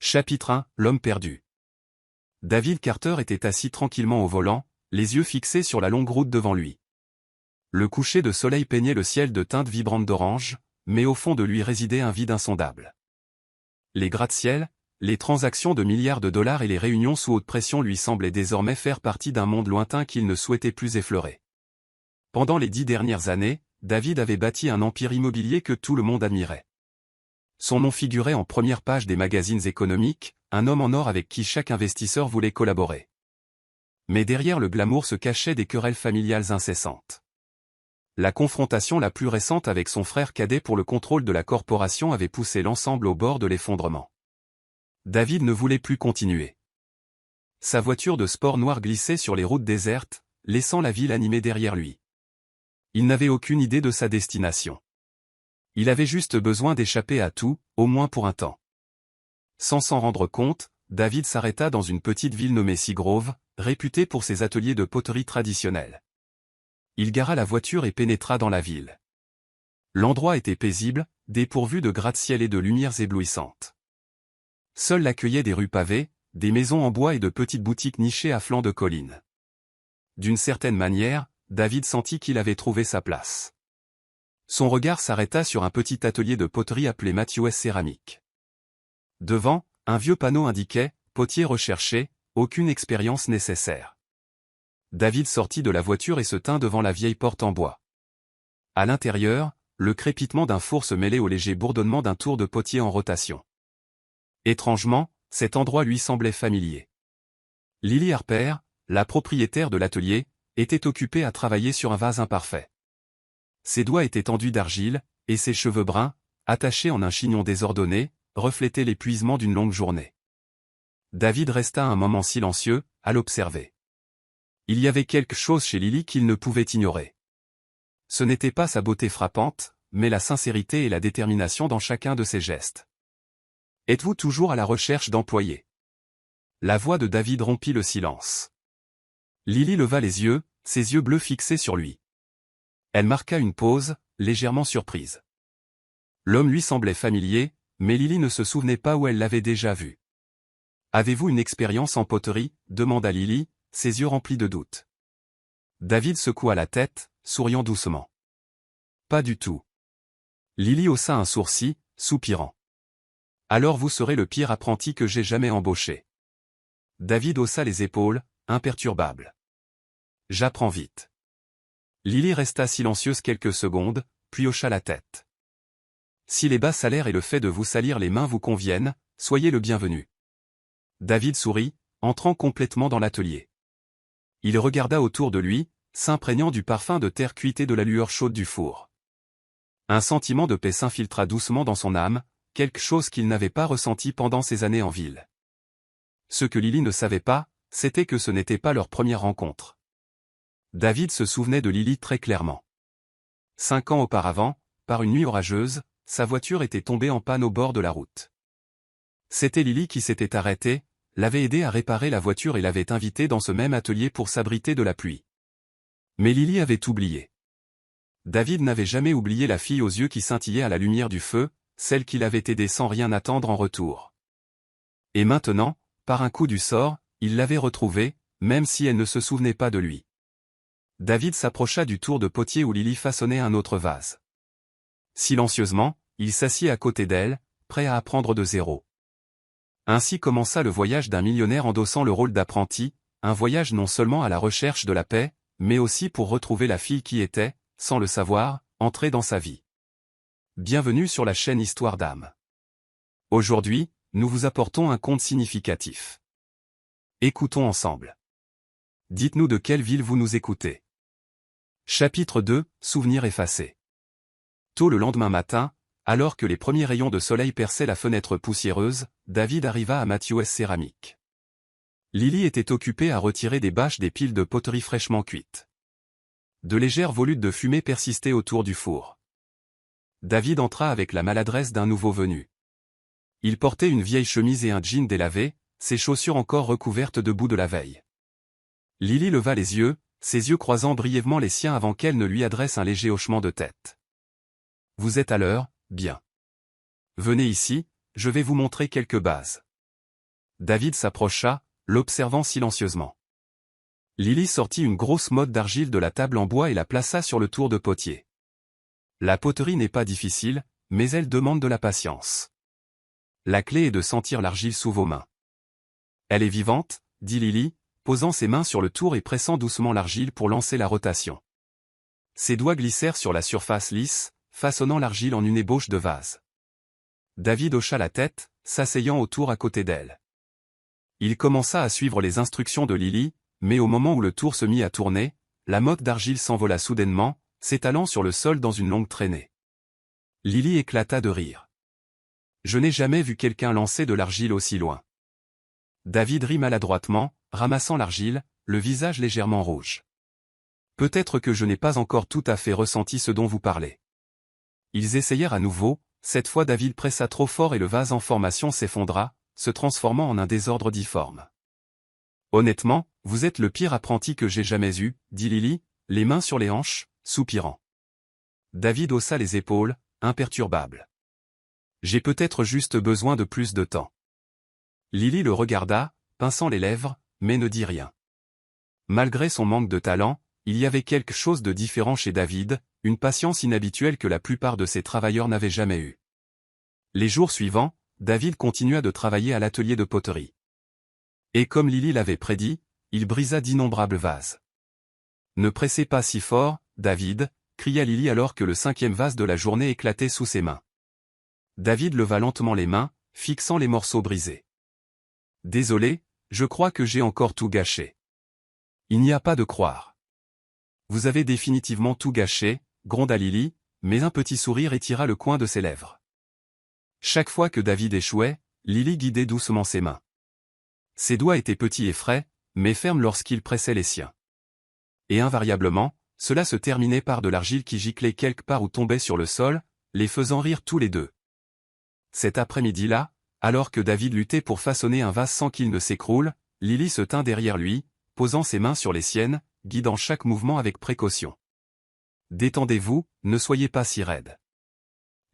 Chapitre 1, L'homme perdu. David Carter était assis tranquillement au volant, les yeux fixés sur la longue route devant lui. Le coucher de soleil peignait le ciel de teintes vibrantes d'orange, mais au fond de lui résidait un vide insondable. Les gratte-ciel, les transactions de milliards de dollars et les réunions sous haute pression lui semblaient désormais faire partie d'un monde lointain qu'il ne souhaitait plus effleurer. Pendant les 10 dernières années, David avait bâti un empire immobilier que tout le monde admirait. Son nom figurait en première page des magazines économiques, un homme en or avec qui chaque investisseur voulait collaborer. Mais derrière le glamour se cachaient des querelles familiales incessantes. La confrontation la plus récente avec son frère cadet pour le contrôle de la corporation avait poussé l'ensemble au bord de l'effondrement. David ne voulait plus continuer. Sa voiture de sport noire glissait sur les routes désertes, laissant la ville animée derrière lui. Il n'avait aucune idée de sa destination. Il avait juste besoin d'échapper à tout, au moins pour un temps. Sans s'en rendre compte, David s'arrêta dans une petite ville nommée Seagrove, réputée pour ses ateliers de poterie traditionnels. Il gara la voiture et pénétra dans la ville. L'endroit était paisible, dépourvu de gratte-ciel et de lumières éblouissantes. Seuls l'accueillaient des rues pavées, des maisons en bois et de petites boutiques nichées à flanc de collines. D'une certaine manière, David sentit qu'il avait trouvé sa place. Son regard s'arrêta sur un petit atelier de poterie appelé Matthews Céramique. Devant, un vieux panneau indiquait « Potier recherché, aucune expérience nécessaire ». David sortit de la voiture et se tint devant la vieille porte en bois. À l'intérieur, le crépitement d'un four se mêlait au léger bourdonnement d'un tour de potier en rotation. Étrangement, cet endroit lui semblait familier. Lily Harper, la propriétaire de l'atelier, était occupée à travailler sur un vase imparfait. Ses doigts étaient enduits d'argile, et ses cheveux bruns, attachés en un chignon désordonné, reflétaient l'épuisement d'une longue journée. David resta un moment silencieux, à l'observer. Il y avait quelque chose chez Lily qu'il ne pouvait ignorer. Ce n'était pas sa beauté frappante, mais la sincérité et la détermination dans chacun de ses gestes. « Êtes-vous toujours à la recherche d'employés ?» La voix de David rompit le silence. Lily leva les yeux, ses yeux bleus fixés sur lui. Elle marqua une pause, légèrement surprise. L'homme lui semblait familier, mais Lily ne se souvenait pas où elle l'avait déjà vu. « Avez-vous une expérience en poterie ?» demanda Lily, ses yeux remplis de doute. David secoua la tête, souriant doucement. « Pas du tout. » Lily haussa un sourcil, soupirant. « Alors vous serez le pire apprenti que j'ai jamais embauché. » David haussa les épaules, imperturbable. « J'apprends vite. » Lily resta silencieuse quelques secondes, puis hocha la tête. « Si les bas salaires et le fait de vous salir les mains vous conviennent, soyez le bienvenu. » David sourit, entrant complètement dans l'atelier. Il regarda autour de lui, s'imprégnant du parfum de terre cuite et de la lueur chaude du four. Un sentiment de paix s'infiltra doucement dans son âme, quelque chose qu'il n'avait pas ressenti pendant ses années en ville. Ce que Lily ne savait pas, c'était que ce n'était pas leur première rencontre. David se souvenait de Lily très clairement. 5 ans auparavant, par une nuit orageuse, sa voiture était tombée en panne au bord de la route. C'était Lily qui s'était arrêtée, l'avait aidé à réparer la voiture et l'avait invité dans ce même atelier pour s'abriter de la pluie. Mais Lily avait oublié. David n'avait jamais oublié la fille aux yeux qui scintillaient à la lumière du feu, celle qu'il avait aidée sans rien attendre en retour. Et maintenant, par un coup du sort, il l'avait retrouvée, même si elle ne se souvenait pas de lui. David s'approcha du tour de potier où Lily façonnait un autre vase. Silencieusement, il s'assit à côté d'elle, prêt à apprendre de zéro. Ainsi commença le voyage d'un millionnaire endossant le rôle d'apprenti, un voyage non seulement à la recherche de la paix, mais aussi pour retrouver la fille qui était, sans le savoir, entrée dans sa vie. Bienvenue sur la chaîne Histoire d'âme. Aujourd'hui, nous vous apportons un conte significatif. Écoutons ensemble. Dites-nous de quelle ville vous nous écoutez. Chapitre 2, Souvenirs effacés. Tôt le lendemain matin, alors que les premiers rayons de soleil perçaient la fenêtre poussiéreuse, David arriva à Matthews Céramique. Lily était occupée à retirer des bâches des piles de poterie fraîchement cuites. De légères volutes de fumée persistaient autour du four. David entra avec la maladresse d'un nouveau venu. Il portait une vieille chemise et un jean délavé, ses chaussures encore recouvertes de boue de la veille. Lily leva les yeux, ses yeux croisant brièvement les siens avant qu'elle ne lui adresse un léger hochement de tête. « Vous êtes à l'heure, bien. Venez ici, je vais vous montrer quelques bases. » David s'approcha, l'observant silencieusement. Lily sortit une grosse motte d'argile de la table en bois et la plaça sur le tour de potier. La poterie n'est pas difficile, mais elle demande de la patience. La clé est de sentir l'argile sous vos mains. Elle est vivante, dit Lily, posant ses mains sur le tour et pressant doucement l'argile pour lancer la rotation. Ses doigts glissèrent sur la surface lisse, façonnant l'argile en une ébauche de vase. David hocha la tête, s'asseyant au tour à côté d'elle. Il commença à suivre les instructions de Lily, mais au moment où le tour se mit à tourner, la motte d'argile s'envola soudainement, s'étalant sur le sol dans une longue traînée. Lily éclata de rire. Je n'ai jamais vu quelqu'un lancer de l'argile aussi loin. David rit maladroitement, ramassant l'argile, le visage légèrement rouge. Peut-être que je n'ai pas encore tout à fait ressenti ce dont vous parlez. Ils essayèrent à nouveau, cette fois David pressa trop fort et le vase en formation s'effondra, se transformant en un désordre difforme. Honnêtement, vous êtes le pire apprenti que j'ai jamais eu, dit Lily, les mains sur les hanches, soupirant. David haussa les épaules, imperturbable. J'ai peut-être juste besoin de plus de temps. Lily le regarda, pinçant les lèvres, mais ne dit rien. Malgré son manque de talent, il y avait quelque chose de différent chez David, une patience inhabituelle que la plupart de ses travailleurs n'avaient jamais eue. Les jours suivants, David continua de travailler à l'atelier de poterie. Et comme Lily l'avait prédit, il brisa d'innombrables vases. Ne pressez pas si fort, David, cria Lily alors que le 5e vase de la journée éclatait sous ses mains. David leva lentement les mains, fixant les morceaux brisés. Désolé, je crois que j'ai encore tout gâché. Il n'y a pas de croire. Vous avez définitivement tout gâché, gronda Lily, mais un petit sourire étira le coin de ses lèvres. Chaque fois que David échouait, Lily guidait doucement ses mains. Ses doigts étaient petits et frais, mais fermes lorsqu'il pressait les siens. Et invariablement, cela se terminait par de l'argile qui giclait quelque part ou tombait sur le sol, les faisant rire tous les deux. Cet après-midi-là, alors que David luttait pour façonner un vase sans qu'il ne s'écroule, Lily se tint derrière lui, posant ses mains sur les siennes, guidant chaque mouvement avec précaution. Détendez-vous, ne soyez pas si raide.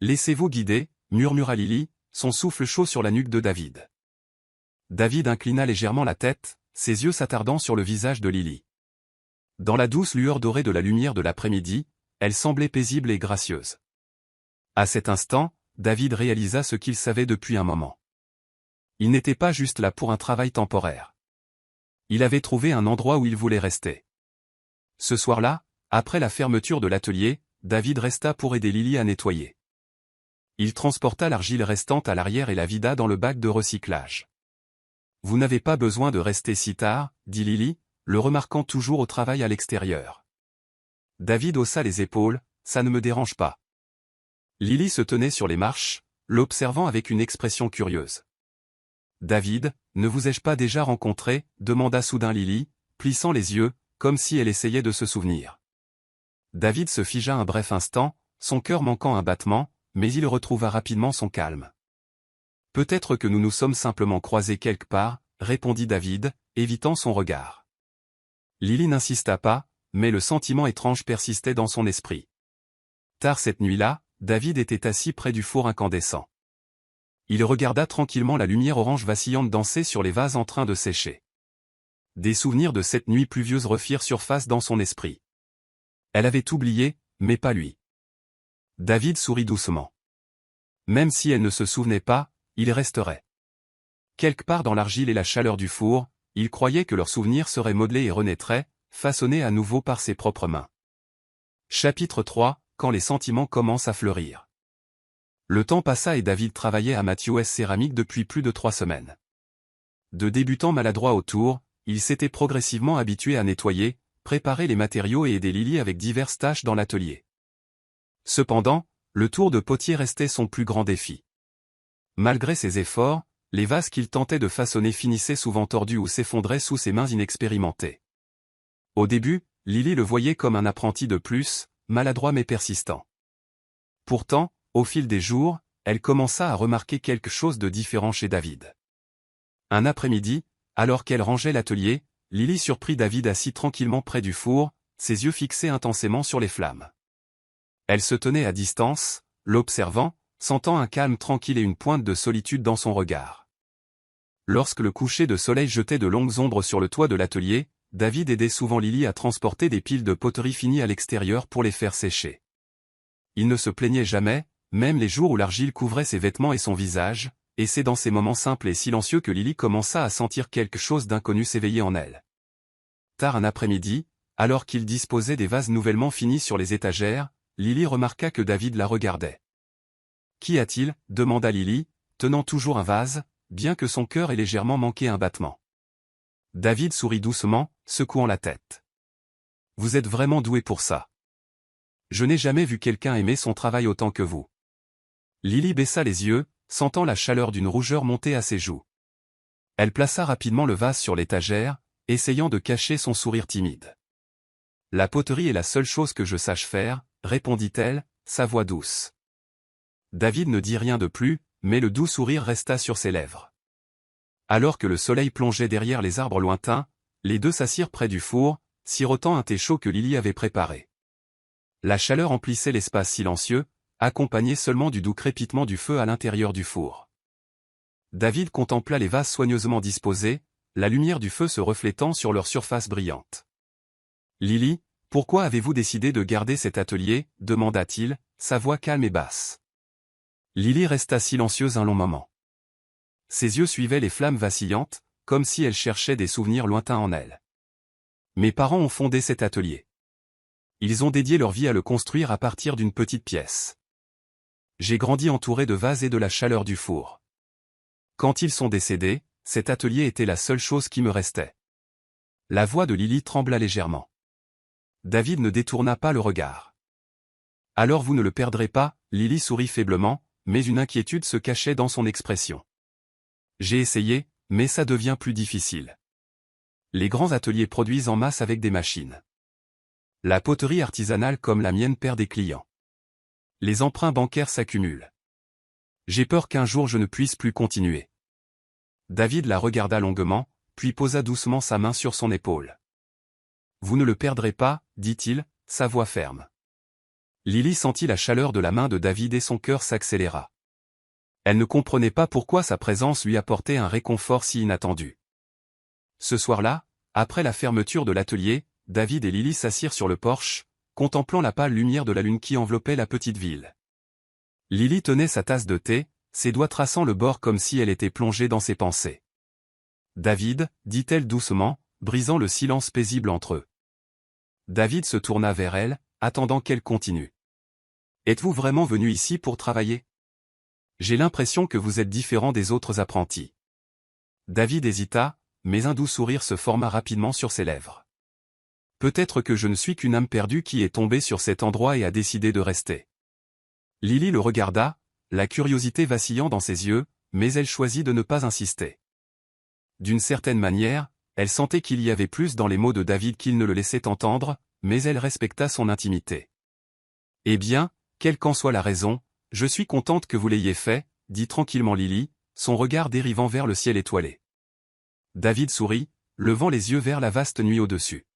Laissez-vous guider, murmura Lily, son souffle chaud sur la nuque de David. David inclina légèrement la tête, ses yeux s'attardant sur le visage de Lily. Dans la douce lueur dorée de la lumière de l'après-midi, elle semblait paisible et gracieuse. À cet instant, David réalisa ce qu'il savait depuis un moment. Il n'était pas juste là pour un travail temporaire. Il avait trouvé un endroit où il voulait rester. Ce soir-là, après la fermeture de l'atelier, David resta pour aider Lily à nettoyer. Il transporta l'argile restante à l'arrière et la vida dans le bac de recyclage. « Vous n'avez pas besoin de rester si tard, » dit Lily, le remarquant toujours au travail à l'extérieur. David haussa les épaules, « Ça ne me dérange pas. » Lily se tenait sur les marches, l'observant avec une expression curieuse. « David, ne vous ai-je pas déjà rencontré ?» demanda soudain Lily, plissant les yeux, comme si elle essayait de se souvenir. David se figea un bref instant, son cœur manquant un battement, mais il retrouva rapidement son calme. « Peut-être que nous nous sommes simplement croisés quelque part, » répondit David, évitant son regard. Lily n'insista pas, mais le sentiment étrange persistait dans son esprit. Tard cette nuit-là, David était assis près du four incandescent. Il regarda tranquillement la lumière orange vacillante danser sur les vases en train de sécher. Des souvenirs de cette nuit pluvieuse refirent surface dans son esprit. Elle avait oublié, mais pas lui. David sourit doucement. Même si elle ne se souvenait pas, il resterait. Quelque part dans l'argile et la chaleur du four, il croyait que leurs souvenirs seraient modelés et renaîtraient, façonnés à nouveau par ses propres mains. Chapitre 3, quand les sentiments commencent à fleurir. Le temps passa et David travaillait à Matthews Céramique depuis plus de 3 semaines. De débutant maladroit au tour, il s'était progressivement habitué à nettoyer, préparer les matériaux et aider Lily avec diverses tâches dans l'atelier. Cependant, le tour de potier restait son plus grand défi. Malgré ses efforts, les vases qu'il tentait de façonner finissaient souvent tordus ou s'effondraient sous ses mains inexpérimentées. Au début, Lily le voyait comme un apprenti de plus, maladroit mais persistant. Pourtant, au fil des jours, elle commença à remarquer quelque chose de différent chez David. Un après-midi, alors qu'elle rangeait l'atelier, Lily surprit David assis tranquillement près du four, ses yeux fixés intensément sur les flammes. Elle se tenait à distance, l'observant, sentant un calme tranquille et une pointe de solitude dans son regard. Lorsque le coucher de soleil jetait de longues ombres sur le toit de l'atelier, David aidait souvent Lily à transporter des piles de poterie finie à l'extérieur pour les faire sécher. Il ne se plaignait jamais, même les jours où l'argile couvrait ses vêtements et son visage, et c'est dans ces moments simples et silencieux que Lily commença à sentir quelque chose d'inconnu s'éveiller en elle. Tard un après-midi, alors qu'il disposait des vases nouvellement finis sur les étagères, Lily remarqua que David la regardait. « Qu'y a-t-il » demanda Lily, tenant toujours un vase, bien que son cœur ait légèrement manqué un battement. David sourit doucement, secouant la tête. « Vous êtes vraiment doué pour ça. Je n'ai jamais vu quelqu'un aimer son travail autant que vous. » Lily baissa les yeux, sentant la chaleur d'une rougeur monter à ses joues. Elle plaça rapidement le vase sur l'étagère, essayant de cacher son sourire timide. « La poterie est la seule chose que je sache faire, » répondit-elle, sa voix douce. David ne dit rien de plus, mais le doux sourire resta sur ses lèvres. Alors que le soleil plongeait derrière les arbres lointains, les deux s'assirent près du four, sirotant un thé chaud que Lily avait préparé. La chaleur emplissait l'espace silencieux, accompagné seulement du doux crépitement du feu à l'intérieur du four. David contempla les vases soigneusement disposés, la lumière du feu se reflétant sur leur surface brillante. « Lily, pourquoi avez-vous décidé de garder cet atelier » demanda-t-il, sa voix calme et basse. Lily resta silencieuse un long moment. Ses yeux suivaient les flammes vacillantes, comme si elle cherchait des souvenirs lointains en elle. « Mes parents ont fondé cet atelier. Ils ont dédié leur vie à le construire à partir d'une petite pièce. J'ai grandi entouré de vases et de la chaleur du four. Quand ils sont décédés, cet atelier était la seule chose qui me restait. » La voix de Lily trembla légèrement. David ne détourna pas le regard. « Alors vous ne le perdrez pas » Lily sourit faiblement, mais une inquiétude se cachait dans son expression. « J'ai essayé, mais ça devient plus difficile. Les grands ateliers produisent en masse avec des machines. La poterie artisanale comme la mienne perd des clients. Les emprunts bancaires s'accumulent. J'ai peur qu'un jour je ne puisse plus continuer. » David la regarda longuement, puis posa doucement sa main sur son épaule. « Vous ne le perdrez pas, » dit-il, sa voix ferme. Lily sentit la chaleur de la main de David et son cœur s'accéléra. Elle ne comprenait pas pourquoi sa présence lui apportait un réconfort si inattendu. Ce soir-là, après la fermeture de l'atelier, David et Lily s'assirent sur le porche, contemplant la pâle lumière de la lune qui enveloppait la petite ville. Lily tenait sa tasse de thé, ses doigts traçant le bord comme si elle était plongée dans ses pensées. « David » dit-elle doucement, brisant le silence paisible entre eux. David se tourna vers elle, attendant qu'elle continue. « Êtes-vous vraiment venu ici pour travailler ? J'ai l'impression que vous êtes différent des autres apprentis. » David hésita, mais un doux sourire se forma rapidement sur ses lèvres. « Peut-être que je ne suis qu'une âme perdue qui est tombée sur cet endroit et a décidé de rester. » Lily le regarda, la curiosité vacillant dans ses yeux, mais elle choisit de ne pas insister. D'une certaine manière, elle sentait qu'il y avait plus dans les mots de David qu'il ne le laissait entendre, mais elle respecta son intimité. « Eh bien, quelle qu'en soit la raison, je suis contente que vous l'ayez fait, » dit tranquillement Lily, son regard dérivant vers le ciel étoilé. David sourit, levant les yeux vers la vaste nuit au-dessus.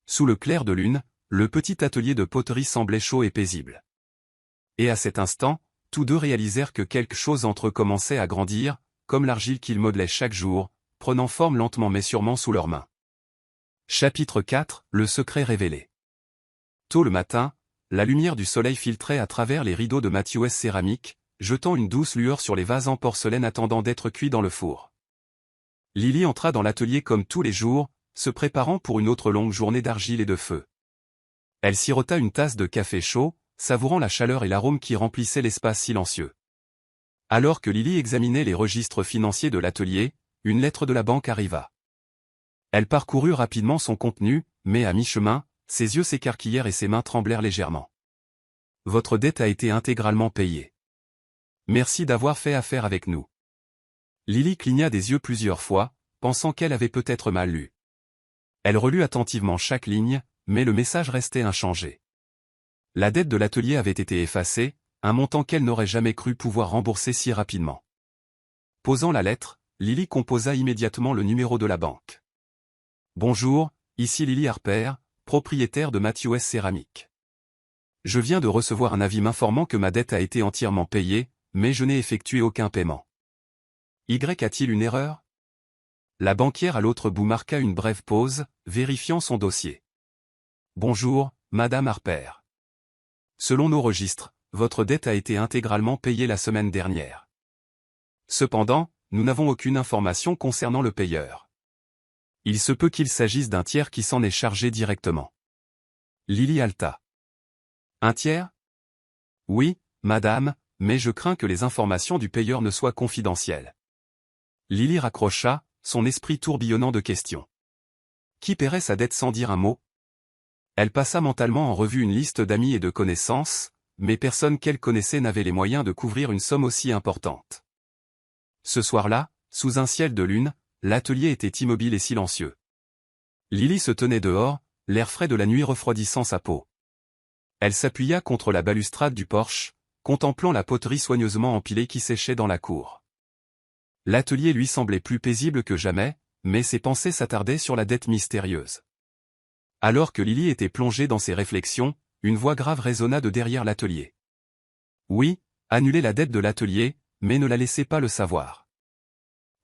Sous le clair de lune, le petit atelier de poterie semblait chaud et paisible. Et à cet instant, tous deux réalisèrent que quelque chose entre eux commençait à grandir, comme l'argile qu'ils modelaient chaque jour, prenant forme lentement mais sûrement sous leurs mains. Chapitre 4 – Le secret révélé. Tôt le matin, la lumière du soleil filtrait à travers les rideaux de Matthews céramique, jetant une douce lueur sur les vases en porcelaine attendant d'être cuits dans le four. Lily entra dans l'atelier comme tous les jours, se préparant pour une autre longue journée d'argile et de feu. Elle sirota une tasse de café chaud, savourant la chaleur et l'arôme qui remplissaient l'espace silencieux. Alors que Lily examinait les registres financiers de l'atelier, une lettre de la banque arriva. Elle parcourut rapidement son contenu, mais à mi-chemin, ses yeux s'écarquillèrent et ses mains tremblèrent légèrement. « Votre dette a été intégralement payée. Merci d'avoir fait affaire avec nous. » Lily cligna des yeux plusieurs fois, pensant qu'elle avait peut-être mal lu. Elle relut attentivement chaque ligne, mais le message restait inchangé. La dette de l'atelier avait été effacée, un montant qu'elle n'aurait jamais cru pouvoir rembourser si rapidement. Posant la lettre, Lily composa immédiatement le numéro de la banque. « Bonjour, ici Lily Harper, propriétaire de Matthews Céramique. Je viens de recevoir un avis m'informant que ma dette a été entièrement payée, mais je n'ai effectué aucun paiement. Y a-t-il une erreur? La banquière à l'autre bout marqua une brève pause, vérifiant son dossier. Bonjour, Madame Harper. Selon nos registres, votre dette a été intégralement payée la semaine dernière. Cependant, nous n'avons aucune information concernant le payeur. Il se peut qu'il s'agisse d'un tiers qui s'en est chargé directement. Lily halta. Un tiers? Oui, madame, mais je crains que les informations du payeur ne soient confidentielles. Lily raccrocha, son esprit tourbillonnant de questions. Qui paierait sa dette sans dire un mot? Elle passa mentalement en revue une liste d'amis et de connaissances, mais personne qu'elle connaissait n'avait les moyens de couvrir une somme aussi importante. Ce soir-là, sous un ciel de lune, l'atelier était immobile et silencieux. Lily se tenait dehors, l'air frais de la nuit refroidissant sa peau. Elle s'appuya contre la balustrade du porche, contemplant la poterie soigneusement empilée qui séchait dans la cour. L'atelier lui semblait plus paisible que jamais, mais ses pensées s'attardaient sur la dette mystérieuse. Alors que Lily était plongée dans ses réflexions, une voix grave résonna de derrière l'atelier. Oui, annulez la dette de l'atelier, mais ne la laissez pas le savoir.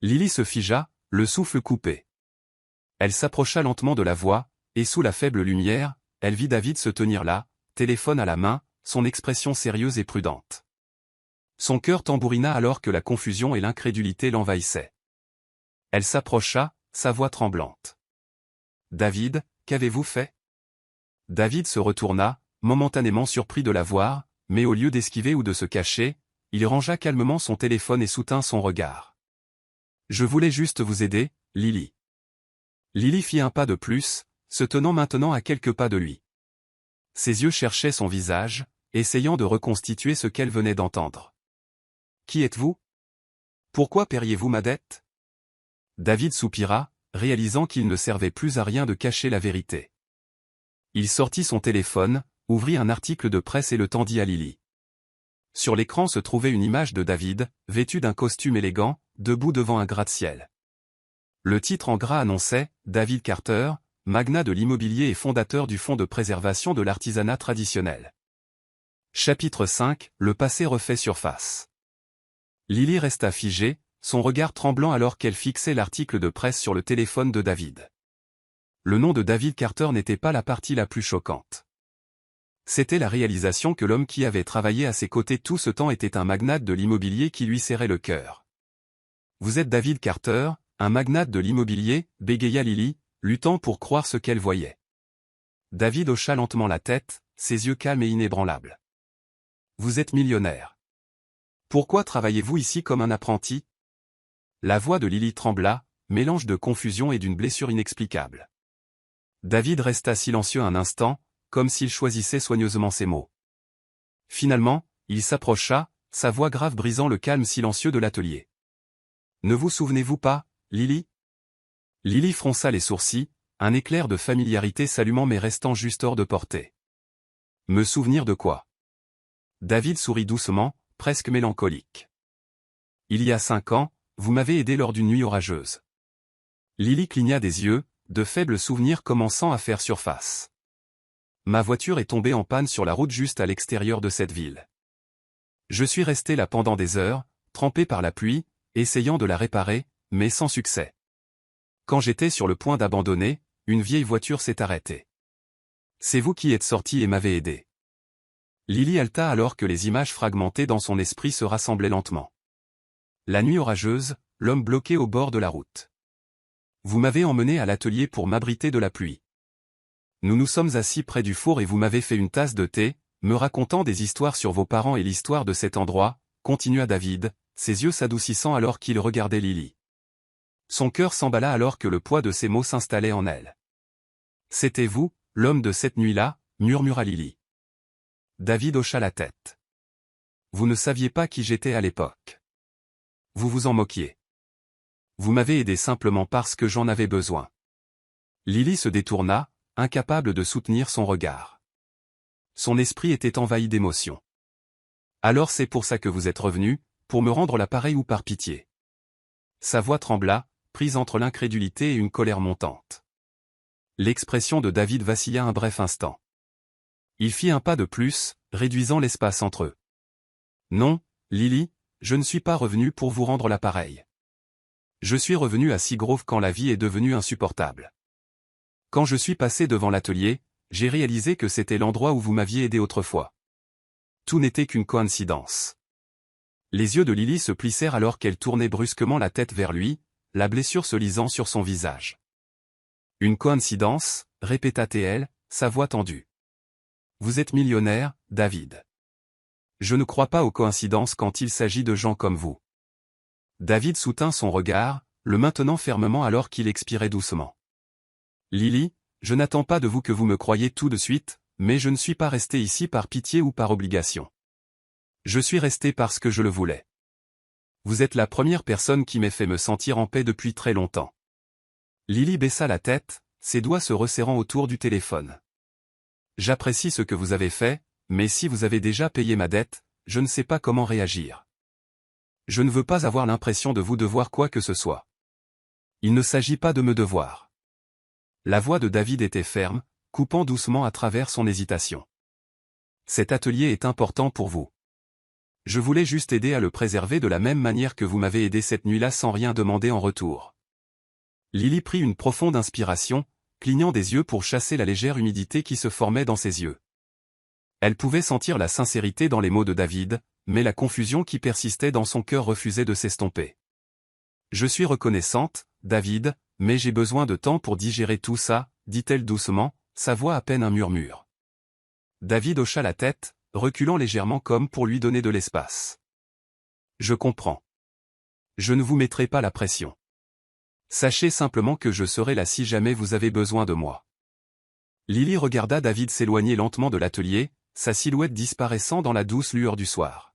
Lily se figea, le souffle coupé. Elle s'approcha lentement de la voix, et sous la faible lumière, elle vit David se tenir là, téléphone à la main, son expression sérieuse et prudente. Son cœur tambourina alors que la confusion et l'incrédulité l'envahissaient. Elle s'approcha, sa voix tremblante. « David, qu'avez-vous fait ?» David se retourna, momentanément surpris de la voir, mais au lieu d'esquiver ou de se cacher, il rangea calmement son téléphone et soutint son regard. « Je voulais juste vous aider, Lily. » Lily fit un pas de plus, se tenant maintenant à quelques pas de lui. Ses yeux cherchaient son visage, essayant de reconstituer ce qu'elle venait d'entendre. « Qui êtes-vous? Pourquoi paieriez-vous ma dette ?» David soupira, réalisant qu'il ne servait plus à rien de cacher la vérité. Il sortit son téléphone, ouvrit un article de presse et le tendit à Lily. Sur l'écran se trouvait une image de David, vêtu d'un costume élégant, debout devant un gratte-ciel. Le titre en gras annonçait « David Carter, magnat de l'immobilier et fondateur du Fonds de préservation de l'artisanat traditionnel ». Chapitre 5, le passé refait surface. Lily resta figée, son regard tremblant alors qu'elle fixait l'article de presse sur le téléphone de David. Le nom de David Carter n'était pas la partie la plus choquante. C'était la réalisation que l'homme qui avait travaillé à ses côtés tout ce temps était un magnate de l'immobilier qui lui serrait le cœur. « Vous êtes David Carter, un magnate de l'immobilier » bégaya Lily, luttant pour croire ce qu'elle voyait. David hocha lentement la tête, ses yeux calmes et inébranlables. « Vous êtes millionnaire. Pourquoi travaillez-vous ici comme un apprenti ?» La voix de Lily trembla, mélange de confusion et d'une blessure inexplicable. David resta silencieux un instant, comme s'il choisissait soigneusement ses mots. Finalement, il s'approcha, sa voix grave brisant le calme silencieux de l'atelier. « Ne vous souvenez-vous pas, Lily ?» Lily fronça les sourcils, un éclair de familiarité s'allumant mais restant juste hors de portée. « Me souvenir de quoi ?» David sourit doucement, presque mélancolique. « Il y a 5 ans, vous m'avez aidé lors d'une nuit orageuse. » Lily cligna des yeux, de faibles souvenirs commençant à faire surface. « Ma voiture est tombée en panne sur la route juste à l'extérieur de cette ville. Je suis resté là pendant des heures, trempé par la pluie, essayant de la réparer, mais sans succès. Quand j'étais sur le point d'abandonner, une vieille voiture s'est arrêtée. C'est vous qui êtes sorti et m'avez aidé. » Lily halta alors que les images fragmentées dans son esprit se rassemblaient lentement. La nuit orageuse, l'homme bloqué au bord de la route. Vous m'avez emmené à l'atelier pour m'abriter de la pluie. Nous nous sommes assis près du four et vous m'avez fait une tasse de thé, me racontant des histoires sur vos parents et l'histoire de cet endroit, continua David, ses yeux s'adoucissant alors qu'il regardait Lily. Son cœur s'emballa alors que le poids de ses mots s'installait en elle. C'était vous, l'homme de cette nuit-là, murmura Lily. David hocha la tête. Vous ne saviez pas qui j'étais à l'époque. Vous vous en moquiez. Vous m'avez aidé simplement parce que j'en avais besoin. Lily se détourna, incapable de soutenir son regard. Son esprit était envahi d'émotion. Alors c'est pour ça que vous êtes revenu, pour me rendre l'appareil ou par pitié. Sa voix trembla, prise entre l'incrédulité et une colère montante. L'expression de David vacilla un bref instant. Il fit un pas de plus, réduisant l'espace entre eux. Non, Lily, je ne suis pas revenu pour vous rendre l'appareil. Je suis revenu à Seagrove quand la vie est devenue insupportable. Quand je suis passé devant l'atelier, j'ai réalisé que c'était l'endroit où vous m'aviez aidé autrefois. Tout n'était qu'une coïncidence. Les yeux de Lily se plissèrent alors qu'elle tournait brusquement la tête vers lui, la blessure se lisant sur son visage. Une coïncidence, répéta-t-elle, sa voix tendue. Vous êtes millionnaire, David. Je ne crois pas aux coïncidences quand il s'agit de gens comme vous. David soutint son regard, le maintenant fermement alors qu'il expirait doucement. Lily, je n'attends pas de vous que vous me croyiez tout de suite, mais je ne suis pas resté ici par pitié ou par obligation. Je suis resté parce que je le voulais. Vous êtes la première personne qui m'ait fait me sentir en paix depuis très longtemps. Lily baissa la tête, ses doigts se resserrant autour du téléphone. J'apprécie ce que vous avez fait, mais si vous avez déjà payé ma dette, je ne sais pas comment réagir. Je ne veux pas avoir l'impression de vous devoir quoi que ce soit. Il ne s'agit pas de me devoir. La voix de David était ferme, coupant doucement à travers son hésitation. Cet atelier est important pour vous. Je voulais juste aider à le préserver de la même manière que vous m'avez aidé cette nuit-là sans rien demander en retour. Lily prit une profonde inspiration, clignant des yeux pour chasser la légère humidité qui se formait dans ses yeux. Elle pouvait sentir la sincérité dans les mots de David, mais la confusion qui persistait dans son cœur refusait de s'estomper. Je suis reconnaissante, David, mais j'ai besoin de temps pour digérer tout ça, dit-elle doucement, sa voix à peine un murmure. David hocha la tête, reculant légèrement comme pour lui donner de l'espace. Je comprends. Je ne vous mettrai pas la pression. Sachez simplement que je serai là si jamais vous avez besoin de moi. Lily regarda David s'éloigner lentement de l'atelier, sa silhouette disparaissant dans la douce lueur du soir.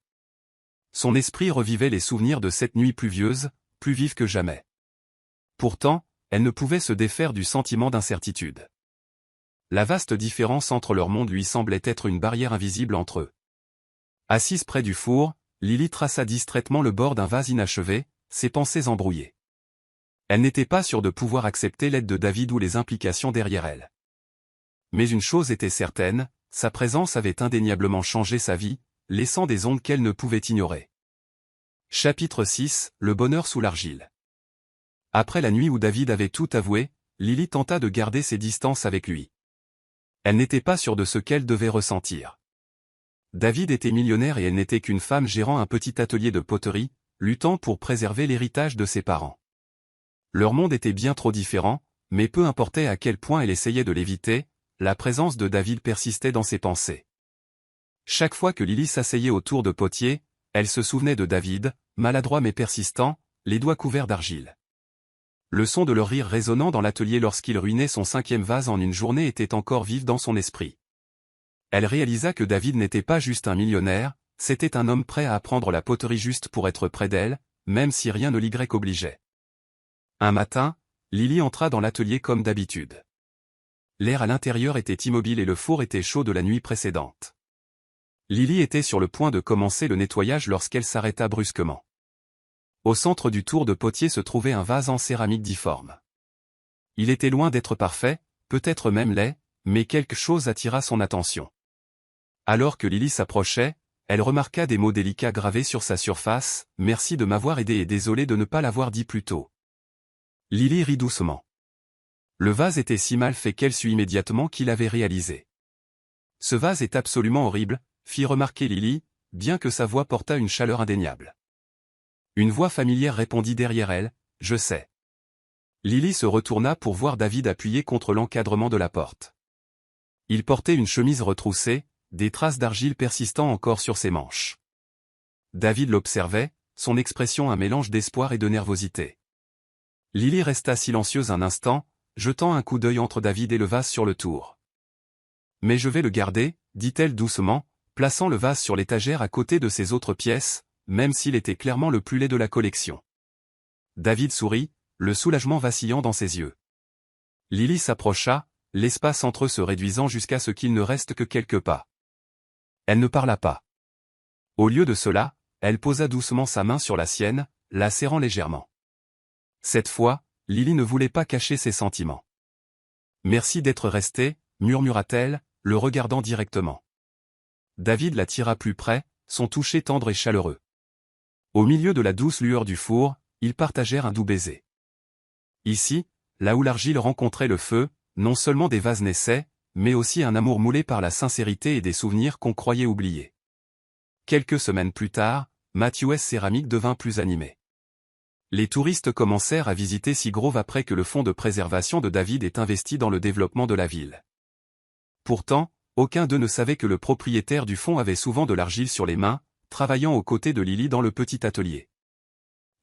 Son esprit revivait les souvenirs de cette nuit pluvieuse, plus vive que jamais. Pourtant, elle ne pouvait se défaire du sentiment d'incertitude. La vaste différence entre leur monde lui semblait être une barrière invisible entre eux. Assise près du four, Lily traça distraitement le bord d'un vase inachevé, ses pensées embrouillées. Elle n'était pas sûre de pouvoir accepter l'aide de David ou les implications derrière elle. Mais une chose était certaine, sa présence avait indéniablement changé sa vie, laissant des ondes qu'elle ne pouvait ignorer. Chapitre 6, le bonheur sous l'argile. Après la nuit où David avait tout avoué, Lily tenta de garder ses distances avec lui. Elle n'était pas sûre de ce qu'elle devait ressentir. David était millionnaire et elle n'était qu'une femme gérant un petit atelier de poterie, luttant pour préserver l'héritage de ses parents. Leur monde était bien trop différent, mais peu importait à quel point elle essayait de l'éviter, la présence de David persistait dans ses pensées. Chaque fois que Lily s'asseyait autour de potier, elle se souvenait de David, maladroit mais persistant, les doigts couverts d'argile. Le son de leur rire résonnant dans l'atelier lorsqu'il ruinait son 5e vase en une journée était encore vif dans son esprit. Elle réalisa que David n'était pas juste un millionnaire, c'était un homme prêt à apprendre la poterie juste pour être près d'elle, même si rien ne l'y obligeait. Un matin, Lily entra dans l'atelier comme d'habitude. L'air à l'intérieur était immobile et le four était chaud de la nuit précédente. Lily était sur le point de commencer le nettoyage lorsqu'elle s'arrêta brusquement. Au centre du tour de potier se trouvait un vase en céramique difforme. Il était loin d'être parfait, peut-être même laid, mais quelque chose attira son attention. Alors que Lily s'approchait, elle remarqua des mots délicats gravés sur sa surface, « Merci de m'avoir aidé et désolé de ne pas l'avoir dit plus tôt. » Lily rit doucement. Le vase était si mal fait qu'elle sut immédiatement qui l'avait réalisé. « Ce vase est absolument horrible », fit remarquer Lily, bien que sa voix portât une chaleur indéniable. Une voix familière répondit derrière elle, « Je sais. » Lily se retourna pour voir David appuyé contre l'encadrement de la porte. Il portait une chemise retroussée, des traces d'argile persistant encore sur ses manches. David l'observait, son expression un mélange d'espoir et de nervosité. Lily resta silencieuse un instant, jetant un coup d'œil entre David et le vase sur le tour. « Mais je vais le garder, » dit-elle doucement, plaçant le vase sur l'étagère à côté de ses autres pièces, même s'il était clairement le plus laid de la collection. David sourit, le soulagement vacillant dans ses yeux. Lily s'approcha, l'espace entre eux se réduisant jusqu'à ce qu'il ne reste que quelques pas. Elle ne parla pas. Au lieu de cela, elle posa doucement sa main sur la sienne, la serrant légèrement. Cette fois, Lily ne voulait pas cacher ses sentiments. « Merci d'être resté, » murmura-t-elle, le regardant directement. David la tira plus près, son toucher tendre et chaleureux. Au milieu de la douce lueur du four, ils partagèrent un doux baiser. Ici, là où l'argile rencontrait le feu, non seulement des vases naissaient, mais aussi un amour moulé par la sincérité et des souvenirs qu'on croyait oubliés. Quelques semaines plus tard, Matthew's Céramique devint plus animé. Les touristes commencèrent à visiter Seagrove après que le fonds de préservation de David ait investi dans le développement de la ville. Pourtant, aucun d'eux ne savait que le propriétaire du fonds avait souvent de l'argile sur les mains, travaillant aux côtés de Lily dans le petit atelier.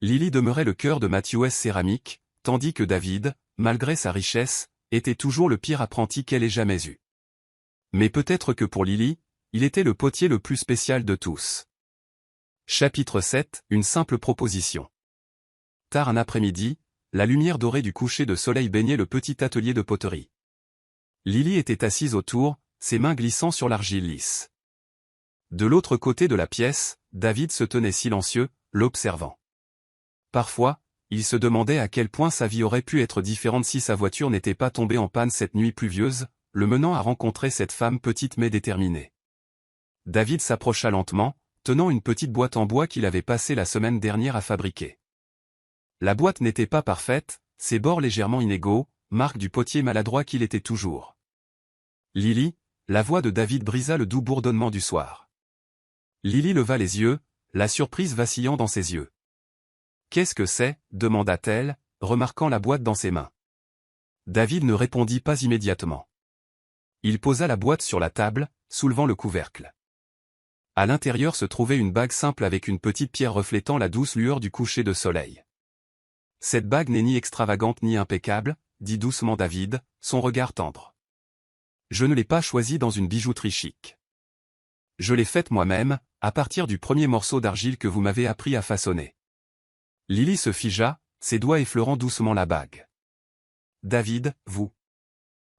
Lily demeurait le cœur de Matthew's Céramique, tandis que David, malgré sa richesse, était toujours le pire apprenti qu'elle ait jamais eu. Mais peut-être que pour Lily, il était le potier le plus spécial de tous. Chapitre 7, une simple proposition. Tard un après-midi, la lumière dorée du coucher de soleil baignait le petit atelier de poterie. Lily était assise autour, ses mains glissant sur l'argile lisse. De l'autre côté de la pièce, David se tenait silencieux, l'observant. Parfois, il se demandait à quel point sa vie aurait pu être différente si sa voiture n'était pas tombée en panne cette nuit pluvieuse, le menant à rencontrer cette femme petite mais déterminée. David s'approcha lentement, tenant une petite boîte en bois qu'il avait passée la semaine dernière à fabriquer. La boîte n'était pas parfaite, ses bords légèrement inégaux, marque du potier maladroit qu'il était toujours. Lily, la voix de David brisa le doux bourdonnement du soir. Lily leva les yeux, la surprise vacillant dans ses yeux. « Qu'est-ce que c'est » demanda-t-elle, remarquant la boîte dans ses mains. David ne répondit pas immédiatement. Il posa la boîte sur la table, soulevant le couvercle. À l'intérieur se trouvait une bague simple avec une petite pierre reflétant la douce lueur du coucher de soleil. « Cette bague n'est ni extravagante ni impeccable, » dit doucement David, son regard tendre. « Je ne l'ai pas choisie dans une bijouterie chic. Je l'ai faite moi-même, à partir du premier morceau d'argile que vous m'avez appris à façonner. » Lily se figea, ses doigts effleurant doucement la bague. « David, vous. »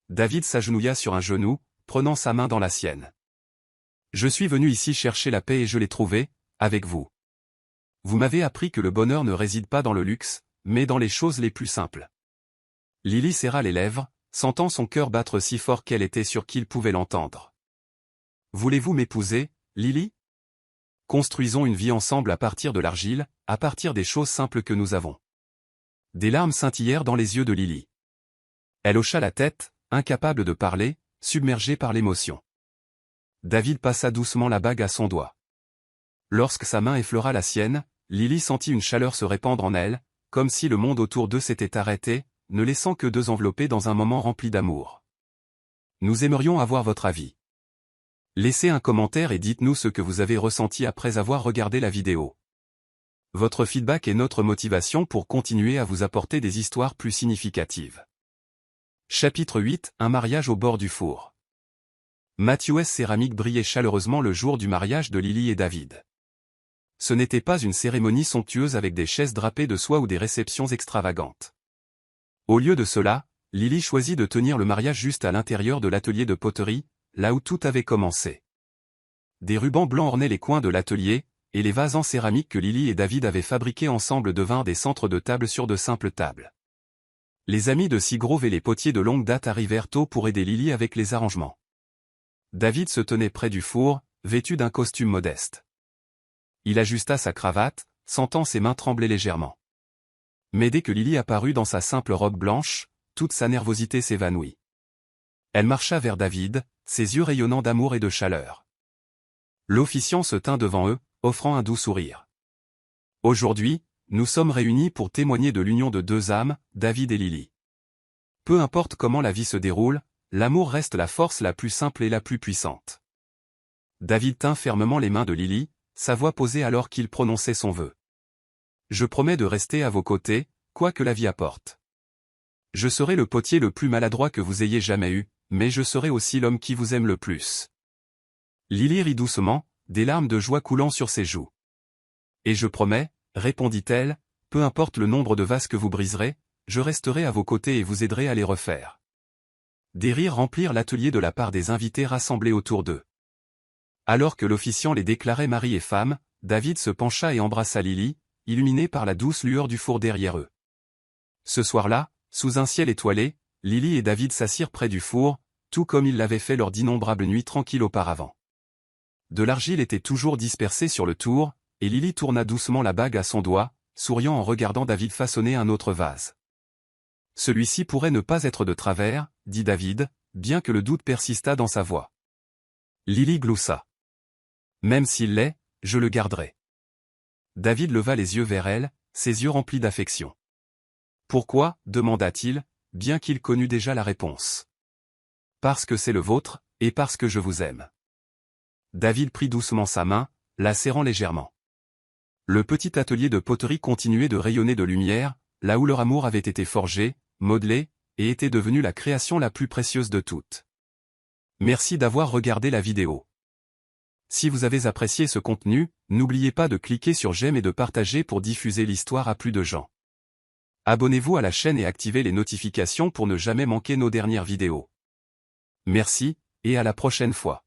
David s'agenouilla sur un genou, prenant sa main dans la sienne. « Je suis venu ici chercher la paix et je l'ai trouvée, avec vous. Vous m'avez appris que le bonheur ne réside pas dans le luxe, mais dans les choses les plus simples. » Lily serra les lèvres, sentant son cœur battre si fort qu'elle était sûre qu'il pouvait l'entendre. « Voulez-vous m'épouser, Lily ? Construisons une vie ensemble à partir de l'argile, à partir des choses simples que nous avons. » Des larmes scintillèrent dans les yeux de Lily. Elle hocha la tête, incapable de parler, submergée par l'émotion. David passa doucement la bague à son doigt. Lorsque sa main effleura la sienne, Lily sentit une chaleur se répandre en elle, comme si le monde autour d'eux s'était arrêté, ne laissant que deux enveloppés dans un moment rempli d'amour. Nous aimerions avoir votre avis. Laissez un commentaire et dites-nous ce que vous avez ressenti après avoir regardé la vidéo. Votre feedback est notre motivation pour continuer à vous apporter des histoires plus significatives. Chapitre 8, un mariage au bord du four. Matthew's Céramique brillait chaleureusement le jour du mariage de Lily et David. Ce n'était pas une cérémonie somptueuse avec des chaises drapées de soie ou des réceptions extravagantes. Au lieu de cela, Lily choisit de tenir le mariage juste à l'intérieur de l'atelier de poterie, là où tout avait commencé. Des rubans blancs ornaient les coins de l'atelier, et les vases en céramique que Lily et David avaient fabriqués ensemble devinrent des centres de table sur de simples tables. Les amis de Seagrove et les potiers de longue date arrivèrent tôt pour aider Lily avec les arrangements. David se tenait près du four, vêtu d'un costume modeste. Il ajusta sa cravate, sentant ses mains trembler légèrement. Mais dès que Lily apparut dans sa simple robe blanche, toute sa nervosité s'évanouit. Elle marcha vers David, ses yeux rayonnant d'amour et de chaleur. L'officiant se tint devant eux, offrant un doux sourire. « Aujourd'hui, nous sommes réunis pour témoigner de l'union de deux âmes, David et Lily. Peu importe comment la vie se déroule, l'amour reste la force la plus simple et la plus puissante. » David tint fermement les mains de Lily, sa voix posée alors qu'il prononçait son vœu. « Je promets de rester à vos côtés, quoi que la vie apporte. Je serai le potier le plus maladroit que vous ayez jamais eu, mais je serai aussi l'homme qui vous aime le plus. » Lily rit doucement, des larmes de joie coulant sur ses joues. « Et je promets, » répondit-elle, « peu importe le nombre de vases que vous briserez, je resterai à vos côtés et vous aiderai à les refaire. » Des rires remplirent l'atelier de la part des invités rassemblés autour d'eux. Alors que l'officiant les déclarait mari et femme, David se pencha et embrassa Lily, illuminée par la douce lueur du four derrière eux. Ce soir-là, sous un ciel étoilé, Lily et David s'assirent près du four, tout comme ils l'avaient fait lors d'innombrables nuits tranquilles auparavant. De l'argile était toujours dispersée sur le tour, et Lily tourna doucement la bague à son doigt, souriant en regardant David façonner un autre vase. Celui-ci pourrait ne pas être de travers, dit David, bien que le doute persistât dans sa voix. Lily gloussa. Même s'il l'est, je le garderai. David leva les yeux vers elle, ses yeux remplis d'affection. Pourquoi, demanda-t-il, bien qu'il connût déjà la réponse. Parce que c'est le vôtre, et parce que je vous aime. David prit doucement sa main, la serrant légèrement. Le petit atelier de poterie continuait de rayonner de lumière, là où leur amour avait été forgé, modelé, et était devenu la création la plus précieuse de toutes. Merci d'avoir regardé la vidéo. Si vous avez apprécié ce contenu, n'oubliez pas de cliquer sur j'aime et de partager pour diffuser l'histoire à plus de gens. Abonnez-vous à la chaîne et activez les notifications pour ne jamais manquer nos dernières vidéos. Merci, et à la prochaine fois.